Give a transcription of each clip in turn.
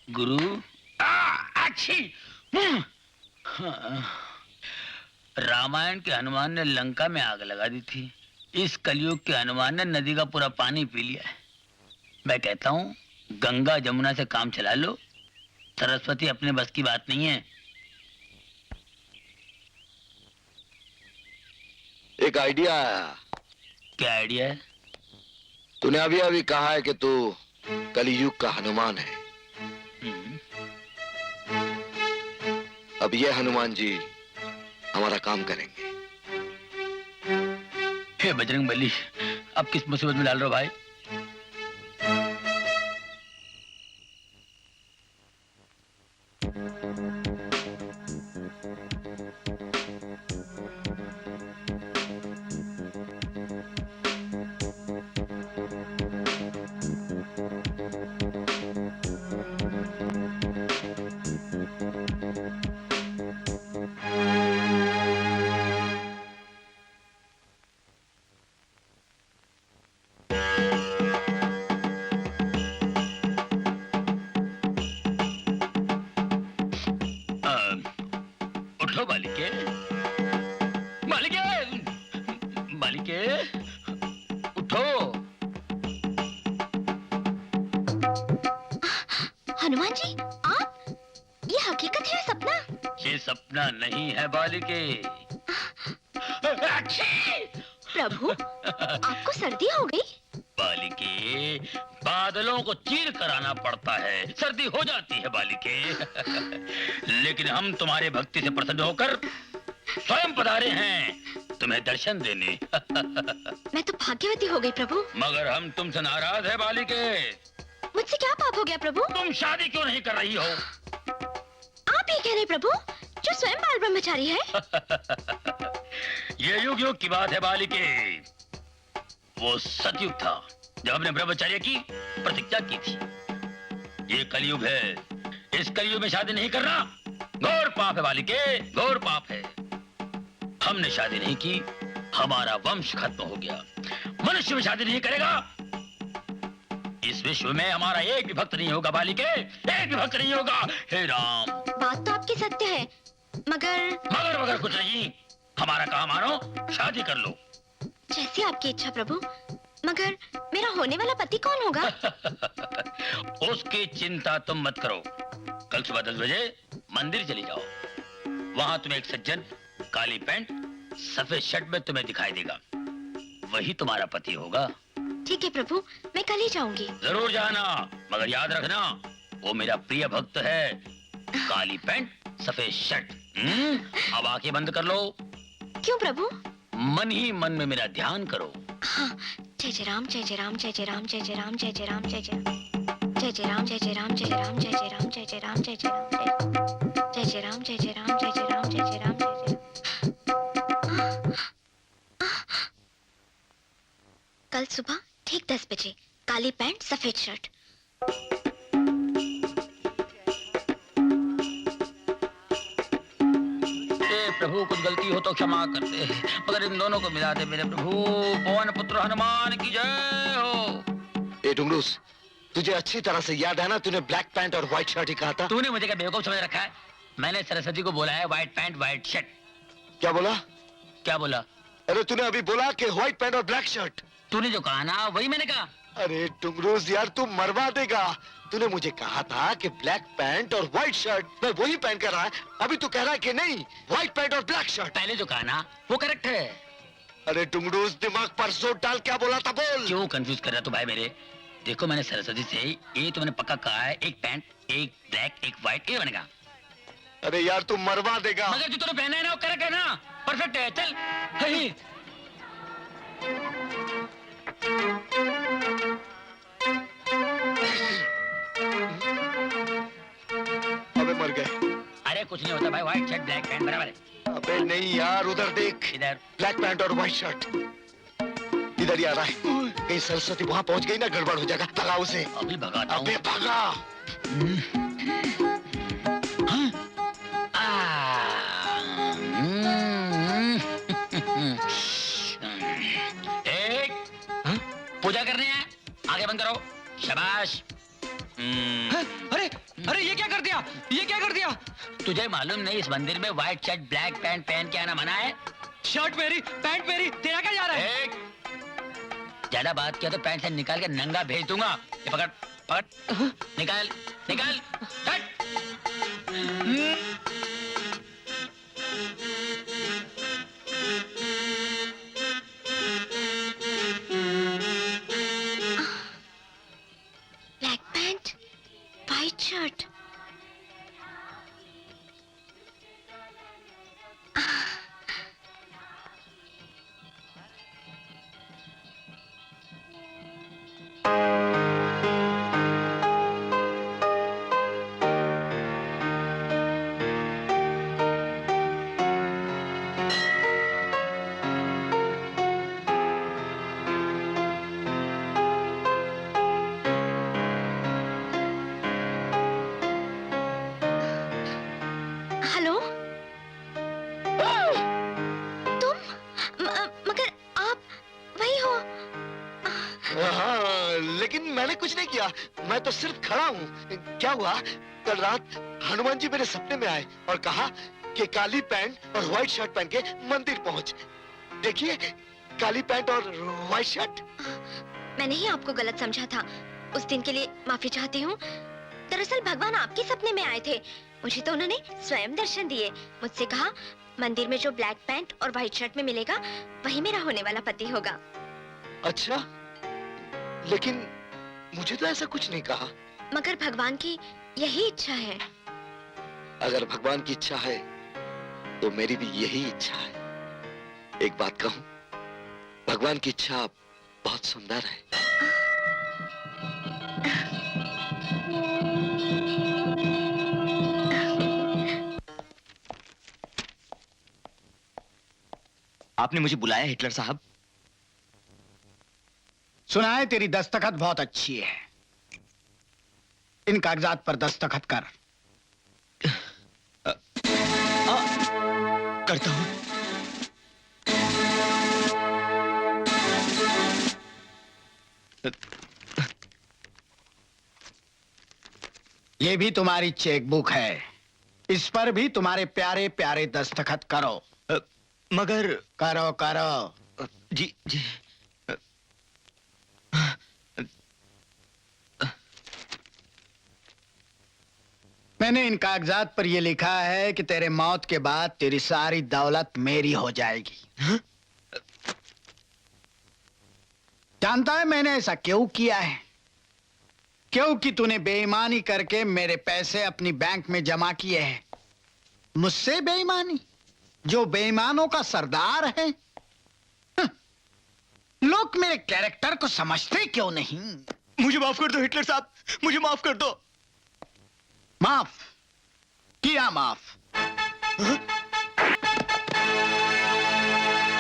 गुरु अच्छी। रामायण के हनुमान ने लंका में आग लगा दी थी, इस कलयुग के हनुमान ने नदी का पूरा पानी पी लिया है। मैं कहता हूँ गंगा जमुना से काम चला लो, सरस्वती अपने बस की बात नहीं है। एक आइडिया आया। क्या आइडिया है? तूने अभी अभी कहा है कि तू कलयुग का हनुमान है। अब ये हनुमान जी हमारा काम करेंगे। हे बजरंगबली, अब किस मुसीबत में डाल रहे हो भाई? उठो बालिके, बालिके, बालिके, उठो। हनुमान जी, आप? ये हकीकत है सपना? ये सपना नहीं है बालिके। प्रभु, आपको सर्दी हो गई? बालिके, बादलों को चीर कर आना पड़ता है, सर्दी हो जाती है बालिके। लेकिन हम तुम्हारे भक्ति से प्रसन्न होकर स्वयं पधारे हैं तुम्हें दर्शन देने। मैं तो भाग्यवती हो गई प्रभु। मगर हम तुमसे नाराज है बालिके। मुझसे क्या पाप हो गया प्रभु? तुम शादी क्यों नहीं कर रही हो? आप ये कह रहे प्रभु जो स्वयं बाल ब्रह्मचारी है? ये युग युग की बात है बालिके। वो सतयुग था जब हमने ब्रह्मचर्य की प्रतिज्ञा की थी। ये कलयुग है, इस कलयुग में शादी नहीं करना घोर पाप है बालिके, घोर पाप है। हमने शादी नहीं की, हमारा वंश खत्म हो गया। मनुष्य में शादी नहीं करेगा, इस विश्व में हमारा एक भी भक्त नहीं होगा बालिके, एक भी भक्त नहीं होगा। हे राम, बात तो आपकी सत्य है, मगर कुछ नहीं। हमारा काम मानो, शादी कर लो। जैसी आपकी इच्छा प्रभु। मगर मेरा होने वाला पति कौन होगा? उसकी चिंता तुम मत करो। कल सुबह 10 बजे मंदिर चली जाओ, वहां तुम्हें एक सज्जन काली पैंट सफेद शर्ट में तुम्हें दिखाई देगा, वही तुम्हारा पति होगा। ठीक है प्रभु, मैं कल ही जाऊंगी। जरूर जाना, मगर याद रखना वो मेरा प्रिय भक्त है। काली पैंट सफेद शर्ट। अब आंखें बंद कर लो। क्यों प्रभु? मन ही मन में मेरा ध्यान करो। हाँ, जय जय राम, जय जय राम, जय जय राम, जय जय राम, जय जय राम, जय जय जय जय राम, जय जय राम, जय जय राम, जय जय राम, जय जय राम, जय जय राम, जय जय राम, जय जय राम, जय जय राम, जय जय राम, जय जय। कल सुबह ठीक 10 बजे, काली पैंट सफेद शर्ट। प्रभु कुछ गलती हो तो क्षमा कर दे, मगर इन दोनों को मिला दे मेरे प्रभु। पवन पुत्र हनुमान की जय हो। ए डुंगरूस, तुझे अच्छी तरह से याद है ना, तूने ब्लैक पैंट और व्हाइट शर्ट ही कहा था। तूने मुझे क्या बेवकूफ समझ रखा है? मैंने सरस्वती को बोला है व्हाइट पैंट व्हाइट शर्ट। क्या बोला? क्या बोला? अरे तूने अभी बोला कि व्हाइट पैंट और ब्लैक शर्ट। तूने जो कहा ना वही मैंने कहा। अरे डुंगरूस यार, तू मरवा देगा। तूने मुझे कहा था कि ब्लैक पैंट और व्हाइट शर्ट, मैं वही पहन कर रहा है। अभी तू कह रहा है कि नहीं, व्हाइट पैंट और ब्लैक शर्ट। पहले जो कहा ना वो करेक्ट है। अरे डुंगरूस, दिमाग पर जोर डाल, क्या बोला था बोल। क्यों कंफ्यूज कर रहा तू भाई मेरे? देखो मैंने सरस्वती से ये तो मैंने पक्का कहा है, एक पैंट एक ब्लैक एक व्हाइट, ये बनेगा। अरे यार तू मरवा देगा। मगर जो तूने पहना है ना वो करेक्ट है ना, परफेक्ट है। चल hey. अबे मर गए। अरे कुछ नहीं होता भाई, व्हाइट शर्ट ब्लैक पैंट बराबर है। अबे नहीं यार, उधर देख। इधर ब्लैक पैंट और व्हाइट शर्ट इधर ही आ रहा है। कहीं सरस्वती वहां पहुंच गई ना, गड़बड़ हो जाएगा। भगा उसे। अभी भगाता हूँ। अबे भगा। पूजा करने हैं, आगे बंद करो। शाबाश। अरे अरे ये क्या कर दिया, ये क्या कर दिया? तुझे मालूम नहीं इस मंदिर में व्हाइट शर्ट ब्लैक पैंट पहन के आना मना है? शर्ट मेरी, पैंट मेरी, तेरा क्या जा रहा है? ज्यादा बात किया तो पैंट से निकाल के नंगा भेज दूंगा। ये पकड़ पकड़, निकाल निकाल, हट। Black pant, white shirt. Hello, तुम मगर आप वही हो? हाँ, लेकिन मैंने कुछ नहीं किया, मैं तो सिर्फ खड़ा हूँ। क्या हुआ, कल रात हनुमान जी मेरे सपने में आए और कहा कि काली पैंट और व्हाइट शर्ट पहन के मंदिर पहुँच। देखिए, काली पैंट और व्हाइट शर्ट। मैंने ही आपको गलत समझा था। उस दिन के लिए माफी चाहती हूँ। दरअसल भगवान आपके सपने में आए थे। मुझे तो उन्होंने स्वयं दर्शन दिए। मुझसे कहा मंदिर में जो ब्लैक पैंट और व्हाइट शर्ट में मिलेगा वही मेरा होने वाला पति होगा। अच्छा, लेकिन मुझे तो ऐसा कुछ नहीं कहा। मगर भगवान की यही इच्छा है। अगर भगवान की इच्छा है तो मेरी भी यही इच्छा है। एक बात कहूं, भगवान की इच्छा बहुत सुंदर है। आपने मुझे बुलाया हिटलर साहब? सुना है तेरी दस्तखत बहुत अच्छी है। इन कागजात पर दस्तखत कर। करता हूं। ये भी तुम्हारी चेकबुक है। इस पर भी तुम्हारे प्यारे प्यारे दस्तखत करो। मगर करो करो। जी जी। मैंने इन कागजात पर यह लिखा है कि तेरे मौत के बाद तेरी सारी दौलत मेरी हो जाएगी। जानता है मैंने ऐसा क्यों किया है? क्योंकि तूने बेईमानी करके मेरे पैसे अपनी बैंक में जमा किए हैं। मुझसे बेईमानी, जो बेईमानों का सरदार है। लोग मेरे कैरेक्टर को समझते क्यों नहीं? मुझे माफ कर दो हिटलर साहब, मुझे माफ कर दो। माफ किया, माफ।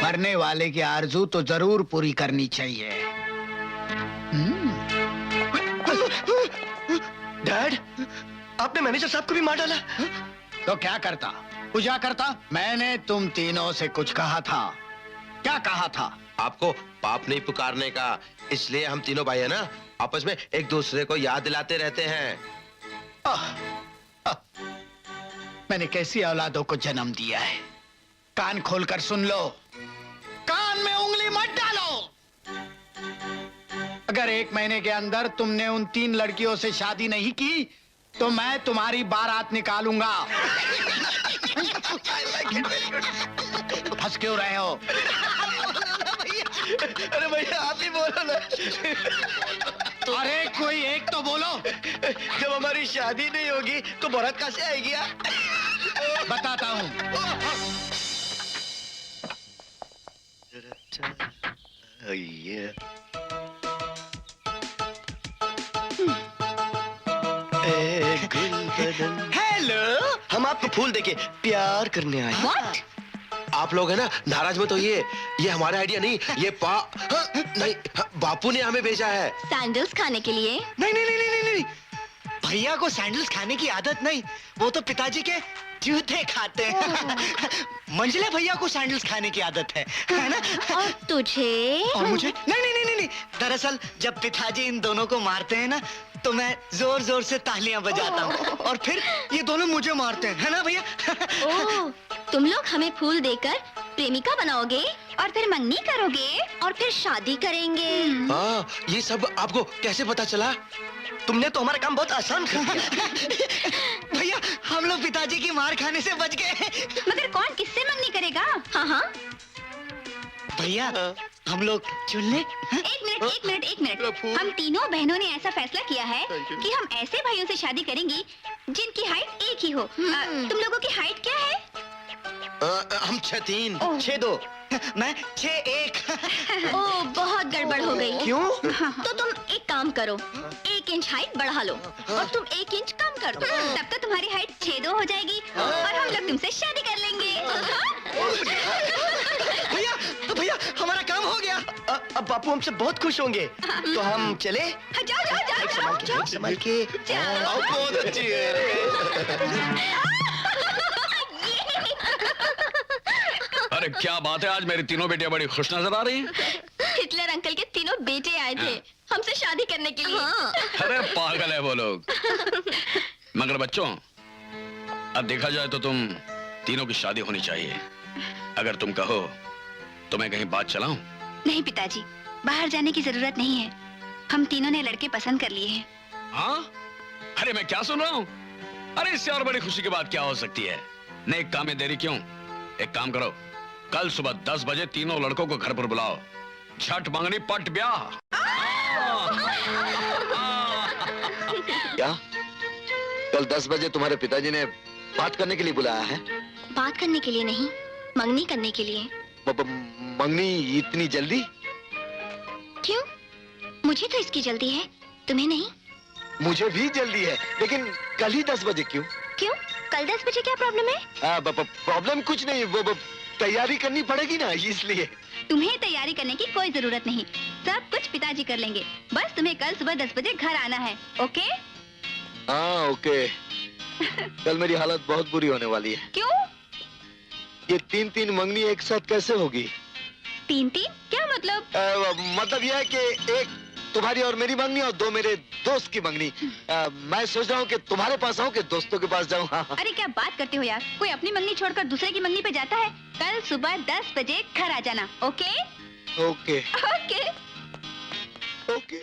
मरने वाले की आरजू तो जरूर पूरी करनी चाहिए। डैड, आपने मैनेजर साहब को भी मार डाला। तो क्या करता? पूजा करता? मैंने तुम तीनों से कुछ कहा था। क्या कहा था? आपको पाप नहीं पुकारने का, इसलिए हम तीनों भाई है ना, आपस में एक दूसरे को याद दिलाते रहते हैं। मैंने कैसी औलादों को जन्म दिया है। कान खोलकर सुन लो, कान में उंगली मत डालो। अगर 1 महीने के अंदर तुमने उन 3 लड़कियों से शादी नहीं की तो मैं तुम्हारी बारात निकालूंगा। हंस क्यों रहे हो? अरे भैया आप ही बोलो ना। अरे कोई एक तो बोलो। जब हमारी शादी नहीं होगी तो बारात कहाँ से आएगी? बताता हूँ। हेलो, हम आपको फूल देके प्यार करने आए। What? आप लोग है ना नाराज मत होइए, ये हमारा आइडिया नहीं, ये नहीं, बापू ने हमें भेजा है। सैंडल्स खाने के लिए? नहीं नहीं नहीं नहीं नहीं, भैया को सैंडल्स खाने की आदत नहीं, वो तो पिताजी के जूते खाते हैं। मंजिला भैया को सैंडल्स खाने की आदत है ना? और तुझे? और मुझे नहीं नहीं नहीं नहीं, दरअसल जब पिताजी इन दोनों को मारते हैं ना तो मैं जोर जोर से तालियां बजाता हूँ और फिर ये दोनों मुझे मारते हैं, है ना भैया? ओह, तुम लोग हमें फूल देकर प्रेमिका बनाओगे और फिर मंगनी करोगे और फिर शादी करेंगे। हाँ, ये सब आपको कैसे पता चला? तुमने तो हमारा काम बहुत आसान कर दिया। भैया हम लोग पिताजी की मार खाने से बच गए। मगर कौन किससे मंगनी करेगा? हाँ हाँ, भैया हम लोग चुन ले। एक मिनट। हम तीनों बहनों ने ऐसा फैसला किया है कि हम ऐसे भाइयों से शादी करेंगी जिनकी हाइट एक ही हो। तुम लोगों की हाइट क्या है? हम 6'3". 6'2", मैं 6'1". ओह, बहुत गड़बड़ हो गई। क्यों? तो तुम एक काम करो, 1 इंच हाइट बढ़ा लो और तुम 1 इंच कम कर दो, तब तो तुम्हारी हाइट 6'2" हो जाएगी और हम लोग तुमसे शादी कर लेंगे। भैया हमारा काम हो गया। अब बापू हमसे बहुत खुश होंगे। तो हम चले? जाओ। संभाल के। आप बहुत अच्छी है। अरे क्या बात है, आज मेरी तीनों बेटियां बड़ी खुश नजर आ रही हैं। हिटलर अंकल के तीनों बेटे आए थे हमसे शादी करने के लिए। अरे पागल है वो लोग। मगर बच्चों, अब देखा जाए तो तुम तीनों की शादी होनी चाहिए। अगर तुम कहो तो मैं कहीं बात चलाऊं? नहीं पिताजी, बाहर जाने की जरूरत नहीं है। हम तीनों ने लड़के पसंद कर लिए हैं। हाँ? अरे मैं क्या सुन रहा हूँ? अरे इससे और बड़ी खुशी की बात क्या हो सकती है? नहीं, एक काम में देरी क्यों? एक काम करो, कल सुबह 10 बजे तीनों लड़कों को घर पर बुलाओ। झट मंगनी पट ब्याह। क्या कल 10 बजे तुम्हारे पिताजी ने बात करने के लिए बुलाया है? बात करने के लिए नहीं, मंगनी करने के लिए। मंगनी इतनी जल्दी? क्यों? मुझे तो इसकी जल्दी है, तुम्हें नहीं? मुझे भी जल्दी है, लेकिन कल ही 10 बजे क्यों? क्यों? कल 10 बजे क्या प्रॉब्लम है? प्रॉब्लम कुछ नहीं, वो तैयारी करनी पड़ेगी ना, इसलिए। तुम्हें तैयारी करने की कोई जरूरत नहीं, सब कुछ पिताजी कर लेंगे। बस तुम्हें कल सुबह 10 बजे घर आना है, ओके? हाँ ओके। कल मेरी हालत बहुत बुरी होने वाली है। क्यों? ये 3-3 मंगनी एक साथ कैसे होगी? 3-3 क्या मतलब? मतलब यह है कि एक तुम्हारी और मेरी मंगनी और 2 मेरे दोस्त की मंगनी। मैं सोच रहा हूँ कि तुम्हारे पास आऊँ कि दोस्तों के पास जाऊँ। हाँ। अरे क्या बात करते हो यार, कोई अपनी मंगनी छोड़कर दूसरे की मंगनी पे जाता है? कल सुबह 10 बजे घर आ जाना, ओके? Okay okay. ओके।